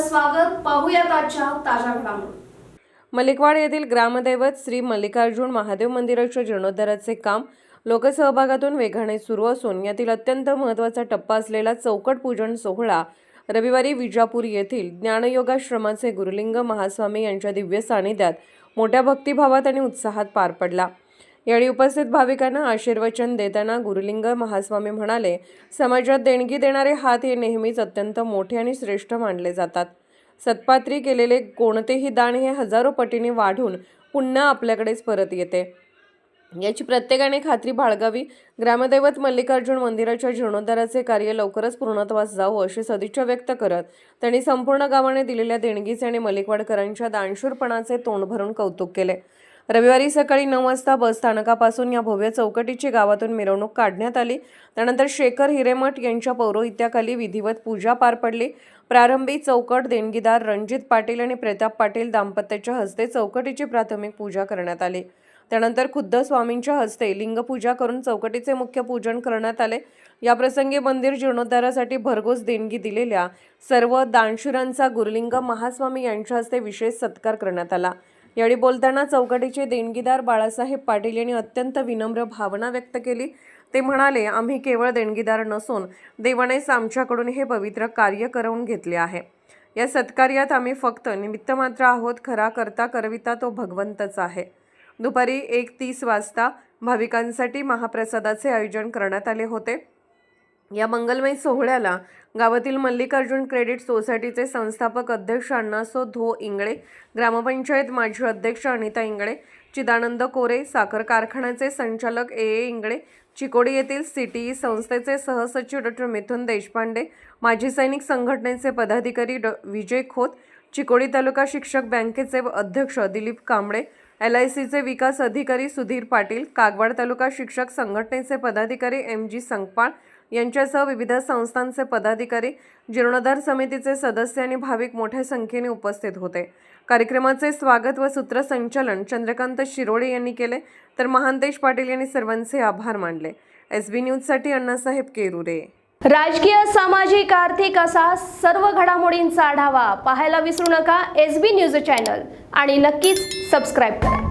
आपलं स्वागत. पाहूयात आजच्या ताज्या घडामोडी. मलिकवाड येथील ग्रामदैवत श्री मल्लिकार्जुन महादेव मंदिराच्या जीर्णोद्धाराचे काम लोकसहभागातून वेगाने सुरू असून यातील अत्यंत महत्त्वाचा टप्पा असलेला चौकट पूजन सोहळा रविवारी विजापूर येथील ज्ञानयोगाश्रमाचे गुरुलिंग महास्वामी यांच्या दिव्य सानिध्यात मोठ्या भक्तिभावात आणि उत्साहात पार पडला. यावेळी उपस्थित भाविकांना आशीर्वचन देताना गुरुलिंग महास्वामी म्हणाले, समाजात देणगी देणारे हात हे नेहमीच अत्यंत मोठे आणि श्रेष्ठ मानले जातात. सत्पात्री केलेले कोणतेही दान हे हजारो पटीने वाढून पुन्हा आपल्याकडेच परत येते, याची प्रत्येकाने खात्री बाळगावी. ग्रामदैवत मल्लिकार्जुन मंदिराच्या जीर्णोद्धाराचे कार्य लवकरच पूर्णत्वास जावो अशी सदिच्छा व्यक्त करत त्यांनी संपूर्ण गावाने दिलेल्या देणगीचे आणि मलिकवाडकरांच्या दानशूरपणाचे तोंड भरून कौतुक केले. रविवारी सकाळी 9 वाजता बस स्थानकापासून या भव्य चौकटीची गावातून मिरवणूक काढण्यात आली. त्यानंतर शेखर हिरेमठ यांच्या पौरोहित्याखाली विधिवत पूजा पार पडली. प्रारंभी चौकट देणगीदार रणजित पाटील आणि प्रताप पाटील दाम्पत्याच्या हस्ते चौकटीची प्राथमिक पूजा करण्यात आली. त्यानंतर खुद्द स्वामींच्या हस्ते लिंगपूजा करून चौकटीचे मुख्य पूजन करण्यात आले. याप्रसंगी मंदिर जीर्णोद्धारासाठी भरघोस देणगी दिलेल्या सर्व दानशूरांचा गुरुलिंग महास्वामी यांच्या हस्ते विशेष सत्कार करण्यात आला. यावेळी बोलताना चौकटीचे देणगीदार बाळासाहेब पाटील यांनी अत्यंत विनम्र भावना व्यक्त केली. ते म्हणाले, आम्ही केवळ देणगीदार नसून देवानेच आमच्याकडून हे पवित्र कार्य करवून घेतले आहे. या सत्कार्यात आम्ही फक्त निमित्त मात्र आहोत. खरा करता करविता तो भगवंतच आहे. दुपारी 1:30 वाजता भाविकांसाठी महाप्रसादाचे आयोजन करण्यात आले होते. या मंगलमय सोहळ्याला गावातील मल्लिकार्जुन क्रेडिट सोसायटीचे संस्थापक अध्यक्ष अण्णासो धो इंगळे, ग्रामपंचायत माजी अध्यक्ष अनिता इंगळे, चिदानंद कोरे, साखर कारखान्याचे संचालक ए इंगळे, चिकोडी येथील सीटीई संस्थेचे सहसचिव डॉ. मिथुन देशपांडे, माजी सैनिक संघटनेचे पदाधिकारी विजय खोत, चिकोडी तालुका शिक्षक बँकेचे अध्यक्ष दिलीप कांबळे, LICचे विकास अधिकारी सुधीर पाटील, कागवाड तालुका शिक्षक संघटनेचे पदाधिकारी MG संकपाळ यांच्यासह विविध संस्थांचे पदाधिकारी, जीर्णोद्धार समितीचे सदस्य आणि भाविक मोठ्या संख्येने उपस्थित होते. कार्यक्रमाचे स्वागत व सूत्रसंचालन चंद्रकांत शिरोळे यांनी केले, तर महांतेश पाटील यांनी सर्वांचे आभार मानले. SB न्यूजसाठी अण्णासाहेब केरुरे. राजकीय, सामाजिक, आर्थिक असा सर्व घडामोडींचा आढावा पाहायला विसरू नका SB न्यूज चॅनल आणि नक्कीच सबस्क्राईब करा.